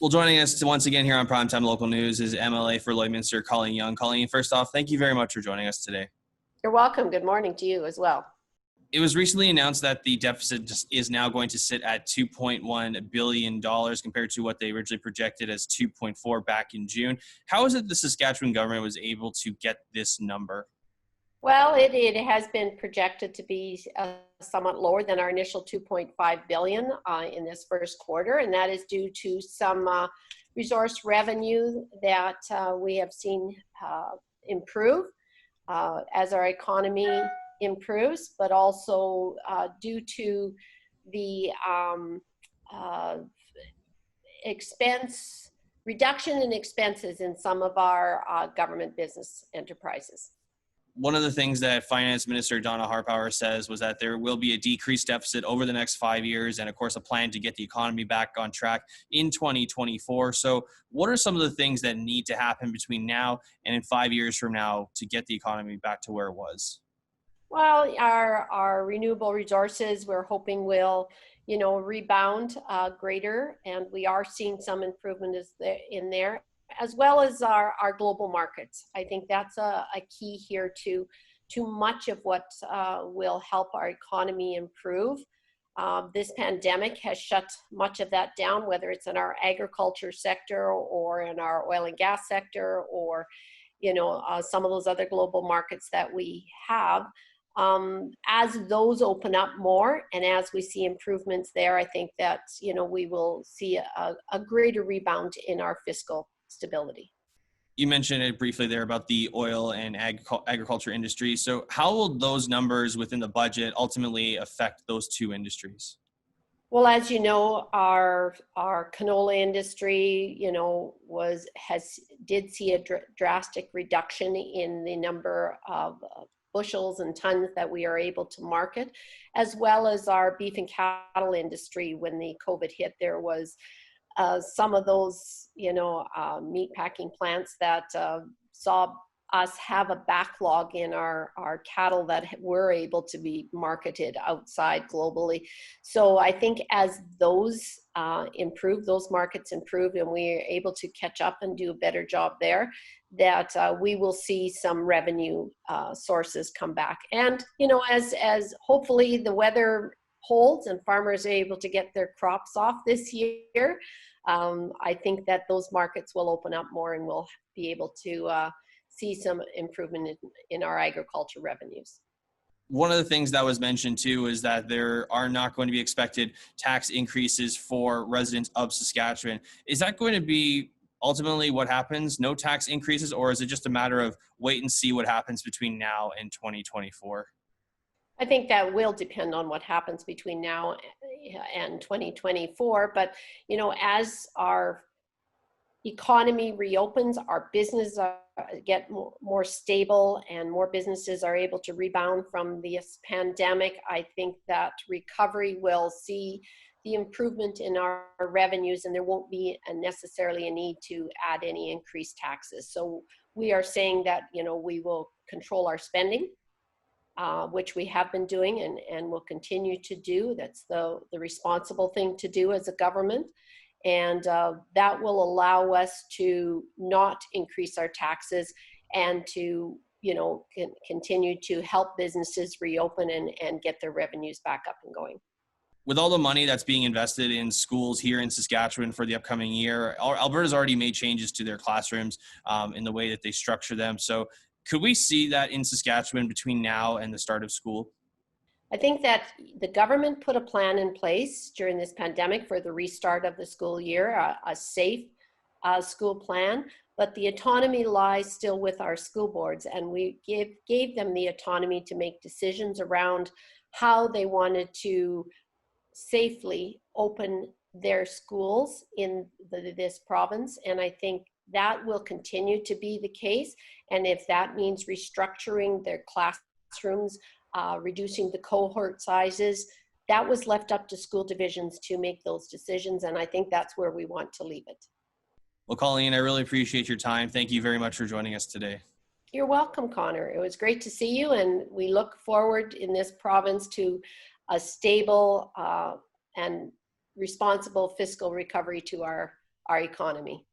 Well, joining us once again here on Primetime Local News is MLA for Lloydminster, Colleen Young. Colleen, first off, thank you very much for joining us today. You're welcome. Good morning to you as well. It was recently announced that the deficit is now going to sit at $2.1 billion compared to what they originally projected as 2.4 back in June. How is it the Saskatchewan government was able to get this number? Well, it has been projected to be somewhat lower than our initial 2.5 billion in this first quarter, and that is due to some resource revenue that we have seen improve as our economy improves, but also due to the reduction in expenses in some of our government business enterprises. One of the things that Finance Minister Donna Harpower says was that there will be a decreased deficit over the next 5 years and, of course, a plan to get the economy back on track in 2024. So what are some of the things that need to happen between now and in 5 years from now to get the economy back to where it was? Well, our renewable resources, we're hoping will, rebound greater, and we are seeing some improvement in there, as well as our global markets. I think that's a key here to much of what will help our economy improve. This pandemic has shut much of that down, whether it's in our agriculture sector or in our oil and gas sector, or some of those other global markets that we have. As those open up more and as we see improvements there, I think that we will see a greater rebound in our fiscal stability. You mentioned it briefly there about the oil and agriculture industry. So how will those numbers within the budget ultimately affect those two industries? Well, as you know, our canola industry, did see a drastic reduction in the number of bushels and tons that we are able to market, as well as our beef and cattle industry. When the COVID hit, there was some of those, meat packing plants that saw us have a backlog in our cattle that were able to be marketed outside globally. So I think as those improve, those markets improve, and we are able to catch up and do a better job there, that we will see some revenue sources come back. And, as hopefully the weather holds and farmers are able to get their crops off this year, I think that those markets will open up more and we'll be able to see some improvement in our agriculture revenues. One of the things that was mentioned too is that there are not going to be expected tax increases for residents of Saskatchewan. Is that going to be ultimately what happens? No tax increases, or is it just a matter of wait and see what happens between now and 2024? I think that will depend on what happens between now and 2024. But, as our economy reopens, our business get more stable and more businesses are able to rebound from this pandemic, I think that recovery will see the improvement in our revenues, and there won't be necessarily a need to add any increased taxes. So we are saying that, we will control our spending, which we have been doing and will continue to do. That's the responsible thing to do as a government. And that will allow us to not increase our taxes and to, continue to help businesses reopen and get their revenues back up and going. With all the money that's being invested in schools here in Saskatchewan for the upcoming year, Alberta's already made changes to their classrooms in the way that they structure them. So could we see that in Saskatchewan between now and the start of school? I think that the government put a plan in place during this pandemic for the restart of the school year, a safe school plan, but the autonomy lies still with our school boards, and we gave them the autonomy to make decisions around how they wanted to safely open their schools in this province. And I think that will continue to be the case. And if that means restructuring their classrooms, reducing the cohort sizes, that was left up to school divisions to make those decisions. And I think that's where we want to leave it. Well, Colleen, I really appreciate your time. Thank you very much for joining us today. You're welcome, Connor. It was great to see you. And we look forward in this province to a stable and responsible fiscal recovery to our our economy.